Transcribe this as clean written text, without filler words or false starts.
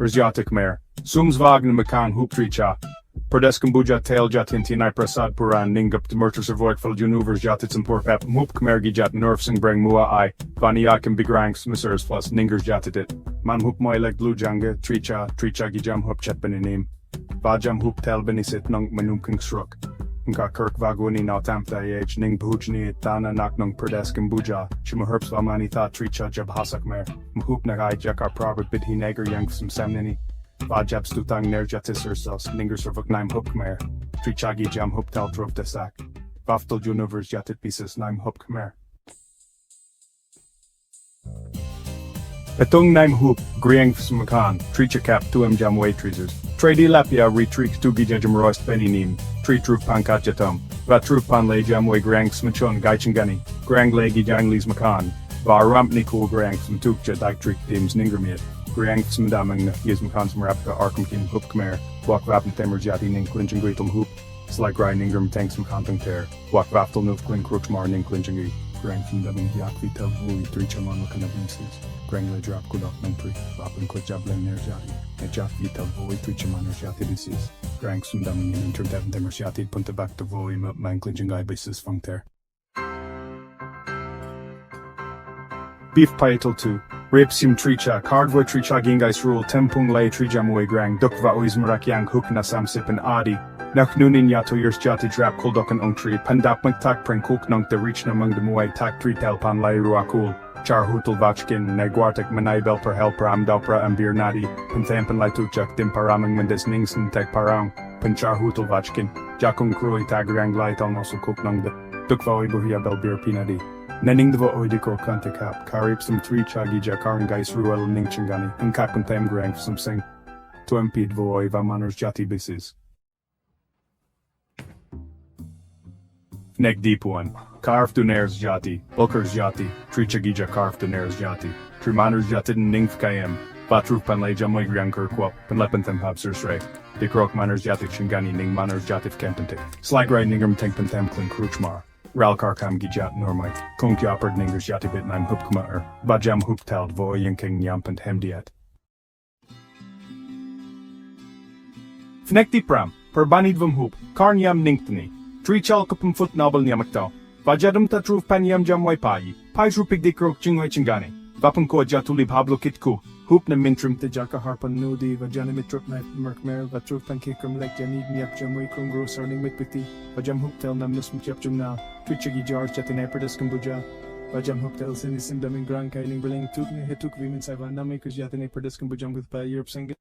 Rjata Khmer, Sums Wagner Makan Hoop Tricha, Perdes Cambodia Tail Jatinti Nai Prasad Puran Ningup the Merchants of Voigful Junuvers Jatits Port Pep Hoop Khmer Gijat Nerfsing Breng Mua I, Vaniakim Bigrangs Missers plus Ningers Jatitit, Man Hoop Moilek Blue Janga, Tricha Gijam Hoop Chetbenim, Vajam Hoop Tel Benisit Nung Manumking Shruk. Nga Kirk Vaguni na Tamta Age Ning Bhujni Dana Naknung Perdes Cambodia, Shimaherps Vamani Tha Tricha Jab Hasak Mer, Mhoop Nagai Jakar Probert Bidhi Neger Yang Some Samnini, Vajab Stutang Ner Jatis Ursos, Ningers of Naim Hoop Khmer, Trichagi Jam Hoop Tel Drov Desak, Vaftal Junuvers Jatit Pieces Naim Hoop Khmer. Petung Naim Hoop, Griang Smakan, Tricha Cap 2M Jam Waitrezers, Trady Lapia Retreat Tugi Jajam Rost Beninim, Tree Troop Pankajatum, Vatrup Panle Jamwe Grang Smachon Gaichangani, Grang Legi Janglis Makan, Var Rampni Cool Grang Smtukja Dik Trick Teams Ningermiet, Grang Smdamang Yizmakan Smrapka Arkham King Hoop Khmer, Wak Vapen Temer Jati Ning Clinching Gretel Hoop, Slag Rai Ningram Tanks Mkantung Ter, Wak Vaftal Nuf Klin Krukmar Ning Clinching Grang Smdaming Yakvi Tel Vuli 3 Chaman Wakanavinsis, Grang Le Drop Kudok Mentri, Vapen Kut Jabling Ner Jati, Nejati Tel Vuli 3 Chaman Jati Disease. Grang Sundam in Interdevn Demersiati Punta back to volume up Manklinjing basis Funkter. Beef Pietal 2. Rapsim Tricha, Cardvoy Tricha Gingais Rule, Tempung Lay Trijamwe Grang, Dukva Oizmarak Yang Hook Nasam Sipin Adi, Naknunin Yato Yers Jati Drap Kuldokan Ungtri, Pandap Mctak Pren Kuk Nunk the Reach Namung the Muay Tak Tri Telpan Lay Ruakul. Char Hutel Vachkin, Negwartek Manai per Helper Amdopra and Bir Nadi, Penthampan Laituchak Dim Paramang Mendes Ningsen Tek Parang, Penchar Hutel Vachkin, Jakung Krui Tagrang Light also cook nung the Dukva Buria Bel Bir Pinadi. Nenning the Oidiko Kantikap, Karip some 3 Chagi Jakaran Gais Ruel Ningchangani, and Kakun Tham Grang some sing. To impede Voy Vamaners Jati Bisis. Neg Deep One. Carved to Nairs Jati, Bulkers Jati, Trichagija carved to Nairs Jati, Trimaners Jatin Ningf Kayem, Batruf Panlay Jamway Grianker Kwap, Penlepenthem Habsers Ray, De Krok Maners Jatik Shingani Ning Maners Jatif Kempentik, Slag Ray Ningram Tank Pentem Klin Kruchmar, Ralkarkam Gijat Normite, Kunk Yapard Ningers Jatibit Nime Hupkmaer, Bajam Huptald Voy Yinking Yampent Hemdiat. Fnekti Pram, Per Banidvum Hoop, Karnyam Ninktani, Trichal Kupum Foot Nobel Nyamakto. Vajadum Tatruf Panyam Jamway Pai, Paisrupik de Krok Chingway Chingani, Vapunko Jatuli Pablo Kitku, Hoopna Mintrim te Jaka Harpan Nudi, Vajanimitruk Knife Merkmer, Vatruf Pankikrum Lek Janid Nyap Jamway Kungro Sarning Mitpiti, Vajam Hooptel Namnus Mchapjumna, Trichagi Jar Jatin Eperdus Cambodia, Vajam Hooptel Sinisim Damin Gran Kaining Berling Tukni Hituk Vimin Savan Namikus Jatin Eperdus Cambojam with Pa Europe Singa.